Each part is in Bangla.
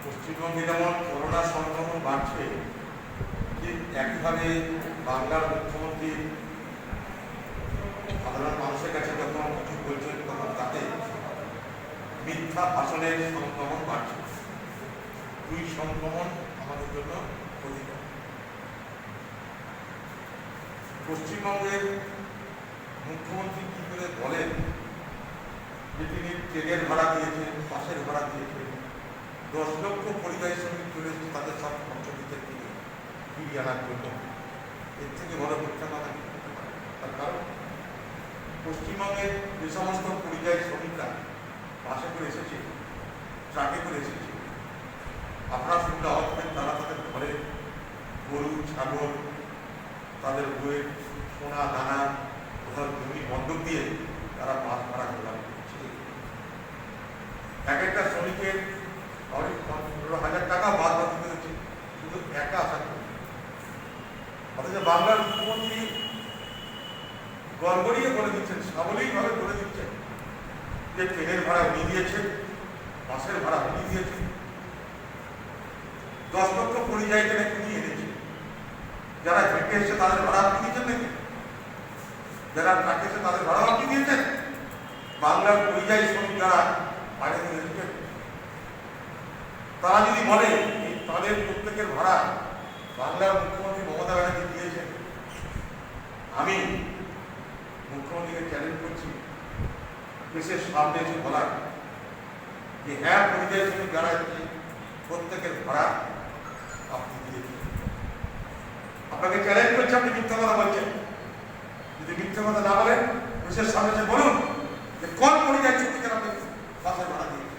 পশ্চিমবঙ্গে যেমন করোনা সংক্রমণ বাড়ছে, ঠিক একইভাবে বাংলার মুখ্যমন্ত্রী সাধারণ মানুষের কাছে যখন কিছু বলছেন তখন তাতে মিথ্যা ভাষণের সংক্রমণ বাড়ছে। দুই সংক্রমণ আমাদের জন্য ক্ষতিকর। পশ্চিমবঙ্গের মুখ্যমন্ত্রী কি করে বলেন যে তিনি ট্রেনের ভাড়া দিয়েছেন, বাসের ভাড়া দিয়েছেন, 10 লক্ষ পরিযায়ী শ্রমিক চলে এসেছে তাদের সব খরচ দিতে ফিরিয়ে আনার জন্য। এর থেকে বড় মিথ্যা কথা কি হতে পারে? তার কারণ পশ্চিমবঙ্গের যে সমস্ত পরিযায়ী শ্রমিকরা বাসে করে এসেছে, ট্রাকে করে এসেছে, আপনারা শুনলে হবেন তারা তাদের ঘরে গরু, ছাগল, তাদের বইয়ের সোনা দানা, কোথাও জমি বন্ধক দিয়ে তারা বাস ভাড়া জোগাড় করছে। এক একটা শ্রমিকের 15,000 টাকা বাদ দিতে হচ্ছে শুধু একা আশা করে। অথচ বাংলার মুখ্যমন্ত্রী গর্ব নিয়ে বলে দিচ্ছেন, সাবলীলভাবে বলে দিচ্ছেন যে ট্রেনের ভাড়া উনি দিয়েছেন, বাসের ভাড়া উনি দিয়েছেন, 10 লক্ষ পরিযায়ীকে নাকি উনি এনেছে। যারা হেঁটে এসে তাদের ভাড়া আপনি দিয়েছেন নাকি? যারা ট্রাকে এসে তাদের ভাড়া আপনি দিয়েছেন? বাংলার পরিযায়ী শ্রমিক যারা বাইরে থেকে এসেছেন তারা যদি বলে তাদের প্রত্যেকের ভাড়া বাংলার মুখ্যমন্ত্রী মমতা ব্যানার্জি দিয়েছেন, আমি মুখ্যমন্ত্রীকে চ্যালেঞ্জ করছি দেশের সামনে এসে বলার যে হ্যাঁ, পরিযায়ী শ্রমিক যারা এসেছে প্রত্যেকের ভাড়া আপনি দিয়েছেন। আপনাকে চ্যালেঞ্জ করছে, আপনি মিথ্যা কথা বলছেন। যদি মিথ্যা কথা না বলেন দেশের সামনে এসে বলুন যে কোন পরিযায়ী শ্রমিকের আপনি বাসের ভাড়া দিয়েছেন।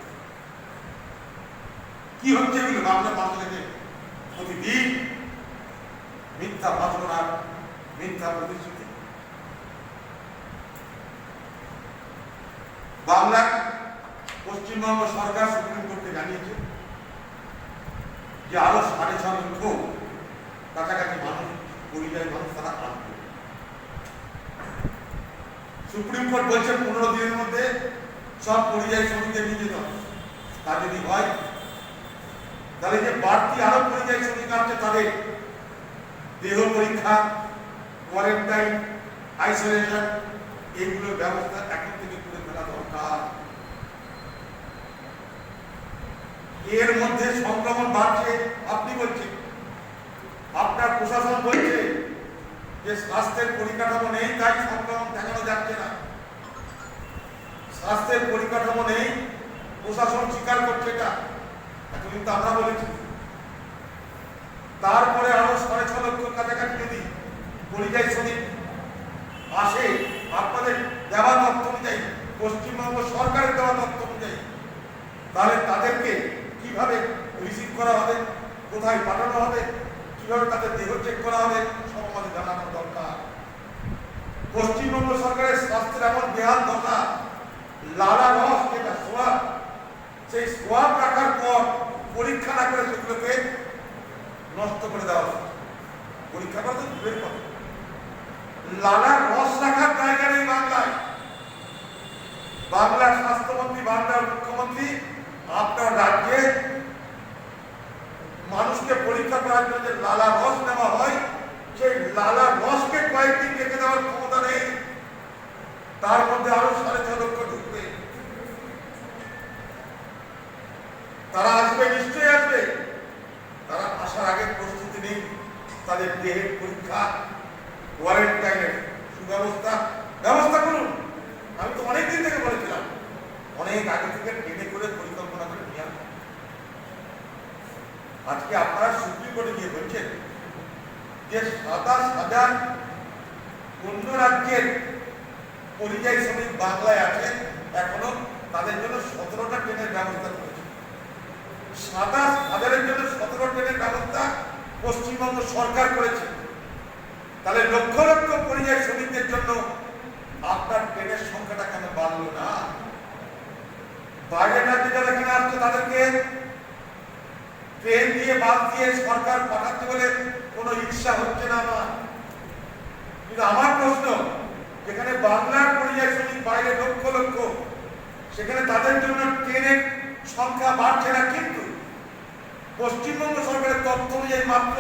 কি হচ্ছে এগুলো? বাংলার মানুষকে প্রতিদিন মিথ্যা ভাষণ আর মিথ্যা প্রতিশ্রুতি। বাংলার পশ্চিমবঙ্গ সরকার সুপ্রিম কোর্টকে জানিয়েছে যে আরো 6.5 লক্ষ কাছাকাছি মানুষ, পরিযায়ী মানুষ তারা আসবে। সুপ্রিম কোর্ট বলছে 15 দিনের মধ্যে সব পরিযায়ী শ্রমিকদের নিয়ে যেতে হবে। তা যদি হয় তাহলে যে বাড়তি আরো পরিযায়ী শ্রমিক আছে তাদের দেহ পরীক্ষা, কোয়ারেন্টাইন, আইসোলেশন এগুলোর ব্যবস্থা এখন থেকে করে ফেলা দরকার। এর মধ্যে সংক্রমণ বাড়ছে আপনি বলছেন, আপনার প্রশাসন বলছে যে স্বাস্থ্যের পরিকাঠামো নেই তাই সংক্রমণ ঠেকানো যাচ্ছে না। স্বাস্থ্যের পরিকাঠামো নেই, প্রশাসন স্বীকার করছে এটা, এতদিন তো আমরা বলেছি। তারপরে আরো 6.5 লক্ষ কাছাকাছি যদি পরিযায়ী শ্রমিক আসে আপনাদের দেওয়া তথ্য অনুযায়ী, পশ্চিমবঙ্গ সরকারের দেওয়া তথ্য অনুযায়ী, তাহলে তাদেরকে কিভাবে রিসিভ করা হবে, কোথায় পাঠানো হবে, কিভাবে তাদের দেহ চেক করা হবে, সব আমাদের জানানো দরকার। পশ্চিমবঙ্গ সরকারের স্বাস্থ্যের এমন বেহাল দশা, লালা রস যেটা সোয়াব, সেই সোয়াব রাখার পর পরীক্ষা না করে সেগুলোকে নষ্ট করে দেওয়া হচ্ছে। পরীক্ষা করে তো দূরের কথা, লালার রস রাখার জায়গা নেই বাংলায়। বাংলার স্বাস্থ্যমন্ত্রী, বাংলার মুখ্যমন্ত্রী আপনার রাজ্যে মানুষকে পরীক্ষা করার জন্য যে লালা রস নেওয়া হয়, সেই লালা রসকে কয়েকদিন রেখে দেওয়ার ক্ষমতা নেই। তার মধ্যে আরো 6.5 লক্ষ ঢুকবে। তারা আসবে, নিশ্চয়ই আসবে। তারা আসার আগে প্রস্তুতি নেই, তাদের দেহের পরীক্ষা, কোয়ারেন্টাইনের ব্যবস্থা করুন। আমি তো অনেকদিন থেকে বলেছিলাম, অনেক আগে থেকে ট্রেনে করে পরিকল্পনা করে নিয়ে আসুন। আজকে আপনারা সুপ্রিম কোর্টে গিয়ে বলছেন যে 27,000 অন্য রাজ্যের পরিযায়ী শ্রমিক বাংলায় আছে, এখনো তাদের জন্য 17টা ট্রেনের ব্যবস্থা করেছে। 27,000-এর জন্য 17 ট্রেনের ব্যবস্থা পশ্চিমবঙ্গ সরকার করেছে। তাহলে লক্ষ লক্ষ পরিযায়ী শ্রমিকদের জন্য আপনার ট্রেনের সংখ্যাটা কেন বাড়লো না? বাইরের রাজ্যে যারা এখানে আসছে তাদেরকে ট্রেন দিয়ে, বাস দিয়ে সরকার পাঠাতে বলে কোনো ইচ্ছা হচ্ছে না আমার। কিন্তু আমার প্রশ্ন, যেখানে বাংলার পরিযায়ী শ্রমিক বাইরে লক্ষ লক্ষ সেখানে তাদের জন্য ট্রেনের সংখ্যা বাড়ছে না, কিন্তু পশ্চিমবঙ্গ সরকারের তথ্য অনুযায়ী মাত্র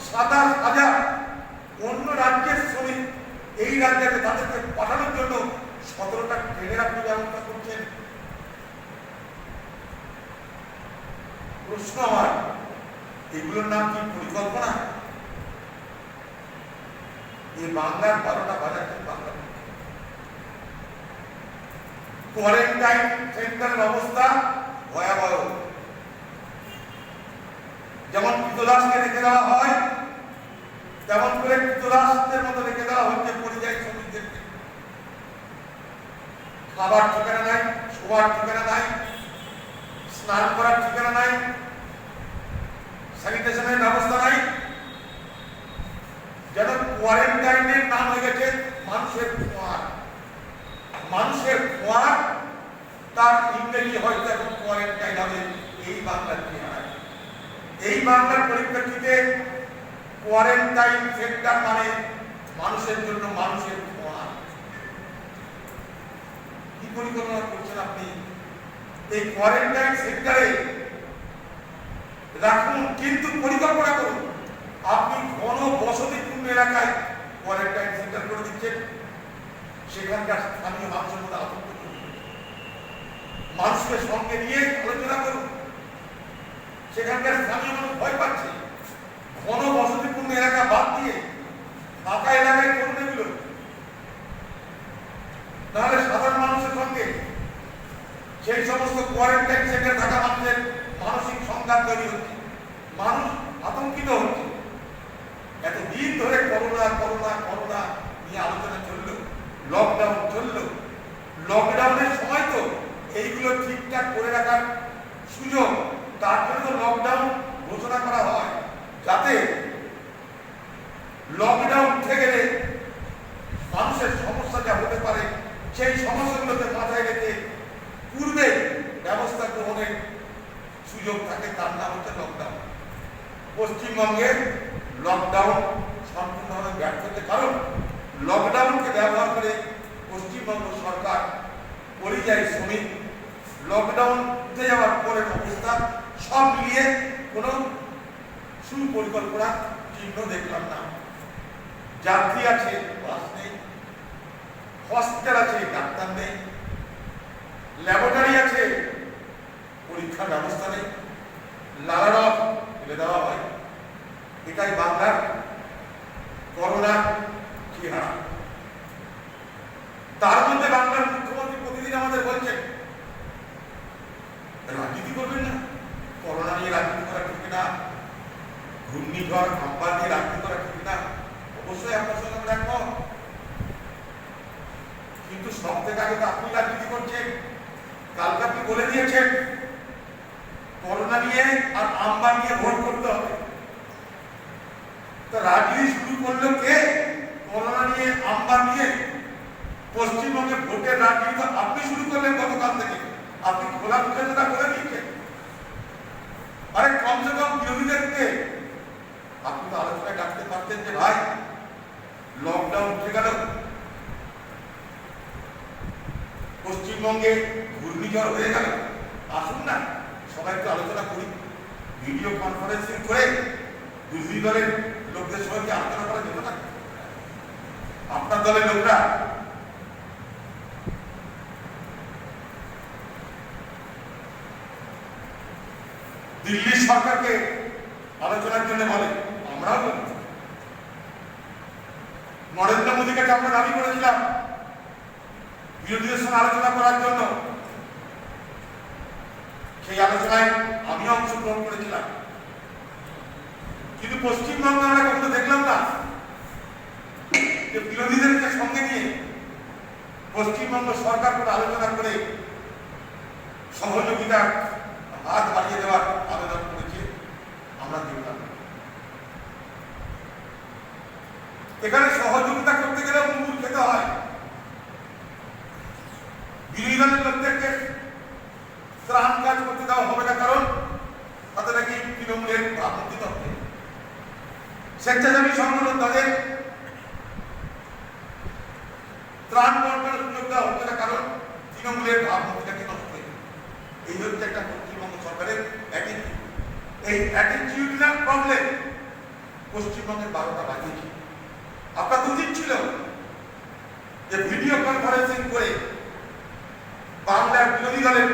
27,000 অন্য রাজ্যের শ্রমিক এই রাজ্যে তাদেরকে পাঠানোর জন্য 17টা ট্রেনের আপনি ব্যবস্থা করছেন। প্রশ্ন আমার, এগুলোর নাম কি পরিকল্পনা? এই বাংলার 12টা বাজার বাংলা কোয়ারেন্টাইন সেন্টারের অবস্থা ভয়াবহ। যেমন কৃতদাসকে রেখে দেওয়া হয়, তেমন করে কৃতদাসদের মতো রেখে দেওয়া হচ্ছে পরিযায়ী শ্রমিকদেরকে। খাবার ঠিকানা নাই, শোয়ার ঠিকানা নাই, স্নান করার ঠিকানা নাই, স্যানিটেশনের ব্যবস্থা নাই। যেন কোয়ারেন্টাইনের নাম হয়ে গেছে মানুষের খোয়ার। মানুষের খোয়ার, তার ইংরেজি হয়তো এখন কোয়ারেন্টাইন হবে। এই বাংলার চেহারা, এই বাংলার পরিপ্রেক্ষিতে কোয়ারেন্টাইন সেন্টার মানে মানুষের জন্য মানুষের খোয়ার। কি পরিকল্পনা করছেন আপনি? এই কোয়ারেন্টাইন সেন্টারে রাখুন, কিন্তু পরিকল্পনা করুন। আপনি ঘন বসতিপূর্ণ এলাকায় কোয়ারেন্টাইন সেন্টার করে দিচ্ছেন, সেখানকার স্থানীয় মানুষের মধ্যে আতঙ্ক করুন, মানুষকে সঙ্গে নিয়ে আলোচনা করুন। সেখানকার স্থানীয় মানুষ ভয় পাচ্ছে। ঘন বসতিপূর্ণ এলাকা বাদ দিয়ে ফাঁকা এলাকায় করুন এগুলো, তাহলে সাধারণ মানুষের সঙ্গে সেই সমস্ত কোয়ারেন্টাইন সেন্টারে থাকা মানুষের মানসিক সংঘাত তৈরি হচ্ছে, মানুষ আতঙ্কিত হচ্ছে। এতদিন ধরে করোনা করোনা করোনা নিয়ে আলোচনা চললো, লকডাউন চললো। লকডাউনের সময় তো এইগুলো ঠিকঠাক করে রাখার সুযোগ, তার জন্য তো লকডাউন ঘোষণা করা হয়, যাতে লকডাউন উঠে গেলে মানুষের সমস্যা যা হতে পারে সেই সমস্যাগুলোকে মাথায় রেখে পূর্বে ব্যবস্থা গ্রহণের সুযোগ থাকে, তার নাম হচ্ছে লকডাউন। পশ্চিমবঙ্গের লকডাউন সম্পূর্ণভাবে ব্যর্থ হতে, কারণ লকডাউনকে ব্যবহার করে পশ্চিমবঙ্গ সরকার পরিযায়ী শ্রমিক, লকডাউন উঠে যাওয়ার পরের অবস্থা সব মিলিয়ে কোনো সুপরিকল্পনা চিহ্ন দেখলাম না। যাত্রী আছে, বাস নেই, হসপিটাল আছে, ডাক্তার নেই, ল্যাবরেটরি আছে, পরীক্ষার ব্যবস্থা নেই, লালারস ফেলে দেওয়া হয়। এটাই বাংলার করোনা চেহারা। তার মধ্যে বাংলার মুখ্যমন্ত্রী প্রতিদিন আমাদের বলছেন রাজনীতি করবেন না, করোনা নিয়ে রাজনীতি করা ঠিক না, ঘূর্ণিঝড় আম্পার নিয়ে রাজনীতি করা ঠিক না। অবশ্যই আপনার সঙ্গে আমরা একমত, কিন্তু সব থেকে আগে তো আপনি রাজনীতি করছেন। কালকে আপনি বলে দিয়েছেন করোনা নিয়ে আর আম্বার নিয়ে ভোট করতে হবে। তো রাজনীতি শুরু করলো কে? করোনা নিয়ে আম্বার নিয়ে। পশ্চিমবঙ্গে ভোটের রাজনীতি তো আপনি শুরু করলেন গতকাল থেকে, আপনি খোলা মুখে যেটা বলে দিচ্ছেন। আরে কমসে কম বিরোধীদেরকে আপনি তো আলোচনায় ডাকতে পারতেন যে ভাই লকডাউন উঠে গেল, পশ্চিমবঙ্গে ঘূর্ণিঝড় হয়ে গেল, আসুন না সবাই একটু আলোচনা করি, ভিডিও কনফারেন্সিং করে বিরোধী দলের লোকদের সঙ্গে আলোচনা করা যেত না? আপনার দলের লোকরা দিল্লি সরকারকে আলোচনার জন্য বলে, আমরাও বলি। নরেন্দ্র মোদীকে আমরা দাবি করেছিলাম বিরোধীদের সঙ্গে আলোচনা করার জন্য, সেই আলোচনায় আমিও অংশগ্রহণ করেছিলাম, কিন্তু পশ্চিমবঙ্গে আমরা কখনো দেখলাম না যে বিরোধীদেরকে সঙ্গে নিয়ে পশ্চিমবঙ্গ সরকার কোনো আলোচনা করে সহযোগিতার হাত বাড়িয়ে দেওয়ার আবেদন করেছে। আমরা দেখলাম এখানে সহযোগিতা করতে গেলে মুগুর খেতে হয়। বিরোধী দলের লোকদেরকে ত্রাণ কাজ করতে দেওয়া হবে না, কারণ তাদের নাকি তৃণমূলের ভাবমূর্তি তত্ত্বে স্বেচ্ছাসেবী সংগঠন, তাদের ত্রাণ বন্টনের সুযোগ দেওয়া হচ্ছে না, কারণ তৃণমূলের ভাবমূর্তিটাকে নষ্ট এই হচ্ছে একটা পশ্চিমবঙ্গ সরকারের অ্যাটিটিউড। এই অ্যাটিটিউডাল প্রবলেম পশ্চিমবঙ্গের 12টা বাজিয়েছে। আপনার উচিত ছিল যে ভিডিও কনফারেন্সিং করে বাংলার বিরোধী দলের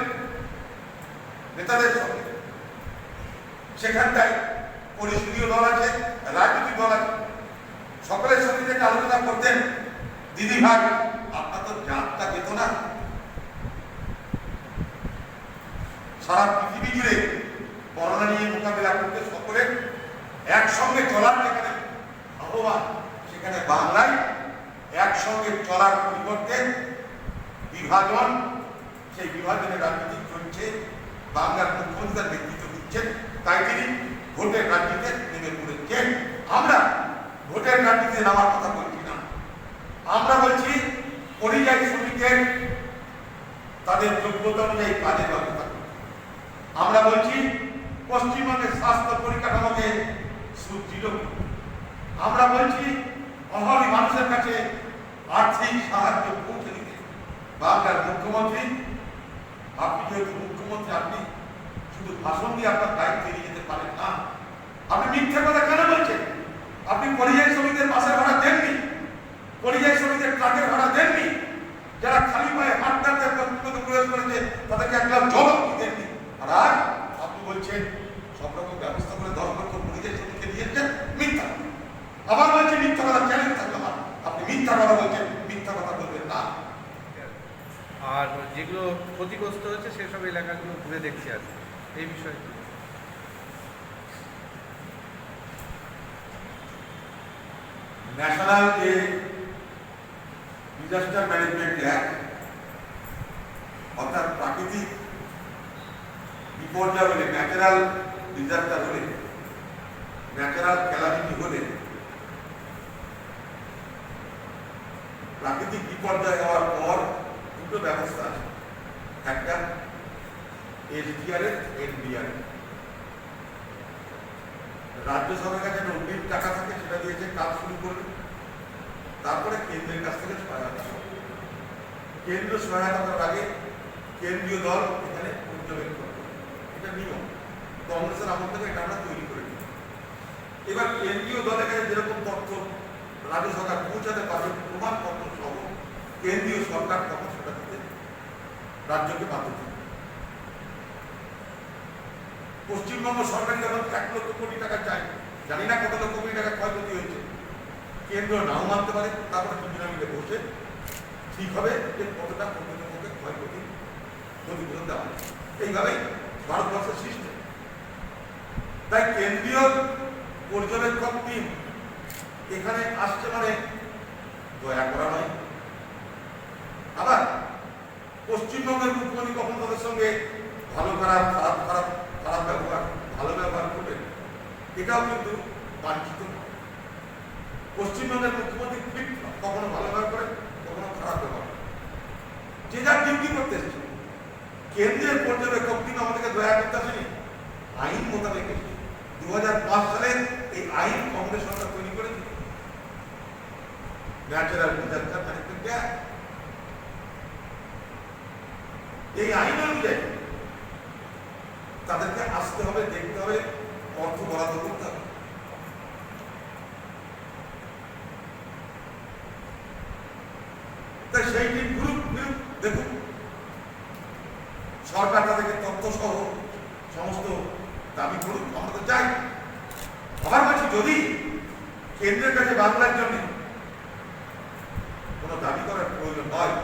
নেতাদের সঙ্গে, সেখানটায় পরিষদীয় দল আছে, রাজনৈতিক দল আছে, সকলের সঙ্গে যেটা আলোচনা করতেন, দিদি ভাই আপনার তো যাত্রা যেত না। সারা পৃথিবী জুড়ে করোনা নিয়ে মোকাবিলা করতে সকলের একসঙ্গে চলার যেখানে আহ্বান, সেখানে বাংলায় একসঙ্গে চলার পরিবর্তে বিভাজন, সেই বিভাজনের রাজনীতি চলছে। বাংলার মুখ্যমন্ত্রী তার নেতৃত্ব দিচ্ছেন, তাই তিনি ভোটের রাজনীতিতে নেমে পড়েছেন। আমরা ভোটের রাজনীতিতে নামার কথা বলছি না, আমরা বলছি পরিযায়ী শ্রমিকের তাদের যোগ্যতা অনুযায়ী কাজের ব্যবস্থা করতে। আমরা বলছি পশ্চিমবঙ্গের স্বাস্থ্য পরিকাঠামোকে সুদৃঢ় করতে। আমরা বলছি অভাবী মানুষের কাছে আর্থিক সাহায্য পৌঁছে দিতে। বাংলার মুখ্যমন্ত্রী, আপনি যেহেতু মুখ্যমন্ত্রী, আপনি শুধু ভাষণ দিয়ে আপনার দায়িত্ব এড়িয়ে যেতে পারেন না। আপনি মিথ্যা কথা কেন বলছেন? আপনি পরিযায়ী শ্রমিকদের বাসের ভাড়া দেননি, পরিযায়ী শ্রমিকদের ট্রাকের ভাড়া দেননি, যারা খালি পায়ে হাঁটতে প্রবেশ করেছে তাদেরকে এক গ্লাস জল আপনি দেননি। আর আপনি বলছেন সব রকম ব্যবস্থা করে 10 লক্ষ পরিযায়ী শ্রমিককে দিয়েছেন। মিথ্যা। আবার বলছেন মিথ্যা কথা, চ্যালেঞ্জ থাকলো না, আপনি মিথ্যা কথা বলছেন, মিথ্যা কথা বলবেন না। আর যেগুলো ক্ষতিগ্রস্ত হয়েছে সেসব এলাকাগুলো ঘুরে দেখছি আর এই বিষয়ে ন্যাশনাল যে ডিজাস্টার ম্যানেজমেন্ট অ্যাক্ট, অর্থাৎ প্রাকৃতিক বিপর্যয় হলে, ন্যাচারাল ডিজাস্টার হলে, ন্যাচারাল ক্যালামিটি হলে, প্রাকৃতিক বিপর্যয় হওয়ার পর দুটো ব্যবস্থা আছে, একটা এসডিআরএফ, এনডিআরএফ। রাজ্য সরকারের কাছে অগ্রিম টাকা থাকে, সেটা দিয়েছে, কাজ শুরু করবে। তারপরে কেন্দ্রের কাছ থেকে সহায়তা, কেন্দ্র সহায়তা করার আগে কেন্দ্রীয় দল এখানে পর্যবেক্ষণ করে, এটা নিয়ম। কংগ্রেসের আমল থেকে এটা আমরা তৈরি করে নিই। এবার কেন্দ্রীয় দলের কাছে যেরকম তথ্য রাজ্য সরকার পৌঁছাতে পারবে, প্রমাণপত্র সহ, কেন্দ্রীয় সরকার তখন সেটা দিতে রাজ্যকে বাধ্য করবে। পশ্চিমবঙ্গ সরকার যখন 1 লক্ষ কোটি টাকা চায়, জানি না কত লক্ষ কোটি টাকা ক্ষয়ক্ষতি হয়েছে, কেন্দ্র নাও মানতে পারে। তারপরে দুজনে মিলে বসে ঠিক হবে যে কতটা প্রকৃতপক্ষে ক্ষয়ক্ষতি ক্ষতিপূরণ দেওয়া হয়। এইভাবেই ভারতবর্ষের সিস্টেম। তাই কেন্দ্রীয় পর্যবেক্ষক টিম এখানে আসছে মানে দয়া করা নয়। আবার পশ্চিমবঙ্গের মুখ্যমন্ত্রী কখন তাদের সঙ্গে ভালো খারাপ, খারাপ খারাপ, খারাপ ব্যবহার, ভালো ব্যবহার করবেন, এটাও কিন্তু বাঞ্ছিত। পশ্চিমবঙ্গের মুখ্যমন্ত্রী কখনো ভালো ব্যবহার করেন, কখনো খারাপ ব্যবহার করেন, যে যার ডিউটি করতে এসেছে। কেন্দ্রের পর্যবেক্ষক টিম আমাদেরকে দয়া করতে আসেনি, আইন মোতাবেক এসেছে। 2005 সালে এই আইন কংগ্রেস সরকার তৈরি করেছে, ন্যাচারাল ডিজাস্টার ম্যানেজমেন্ট অ্যাক্ট। এই আইন অনুযায়ী তাদেরকে আসতে হবে, দেখতে হবে, অর্থ বরাদ্দ করতে হবে। তাই সেই টিম গ্রুপ দেখুন, সরকার তাদেরকে তথ্য সহ সমস্ত দাবি করুক, আমরা তো চাই। আবার বলছি, যদি কেন্দ্রের কাছে বাংলার জন্য কোনো দাবি করার প্রয়োজন হয়,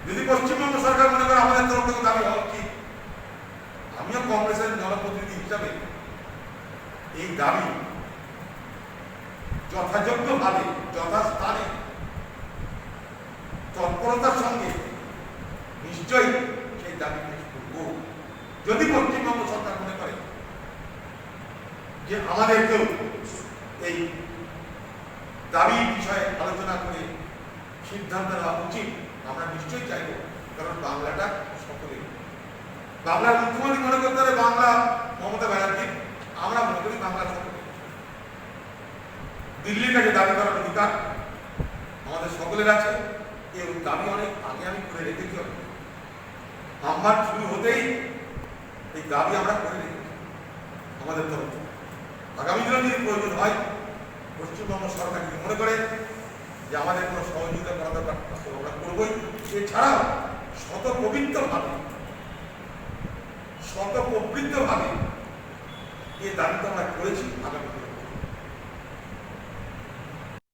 যদি পশ্চিমবঙ্গ সরকার মনে করে আমাদের তরফ থেকে দাবি হওয়া উচিত, আমিও কংগ্রেসের জনপ্রতিনিধি হিসাবে এই দাবি যথাযোগ্যভাবে, যথাস্থানে, তৎপরতার সঙ্গে নিশ্চয়ই সেই দাবি পেশ করব। যদি পশ্চিমবঙ্গ সরকার মনে করে যে আমাদেরকেও এই দাবি বিষয়ে আলোচনা করে সিদ্ধান্ত নেওয়া উচিত, আমরা নিশ্চয়ই চাইব। কারণ বাংলাটা সকলে, বাংলার মুখ্যমন্ত্রী মনে করতে হবে বাংলা মমতা ব্যানার্জি, আমরা মনে করি বাংলা সকলে। দিল্লির কাছে দাবি করার অধিকার আমাদের সকলের আছে। এর দাবি অনেক আগে আমি করে রেখেছি। আমার শুরু হতেই এই দাবি আমরা করে রেখেছি আমাদের তরফ থেকে। আগামী দিনে যদি প্রয়োজন হয় পশ্চিমবঙ্গ সরকার যদি মনে করে যে আমাদের কোনো সহযোগিতা করা দরকার আমরা করবই। এছাড়াও শতপ্রবৃত্তভাবে এই দাবিটা আমরা করেছি আগামী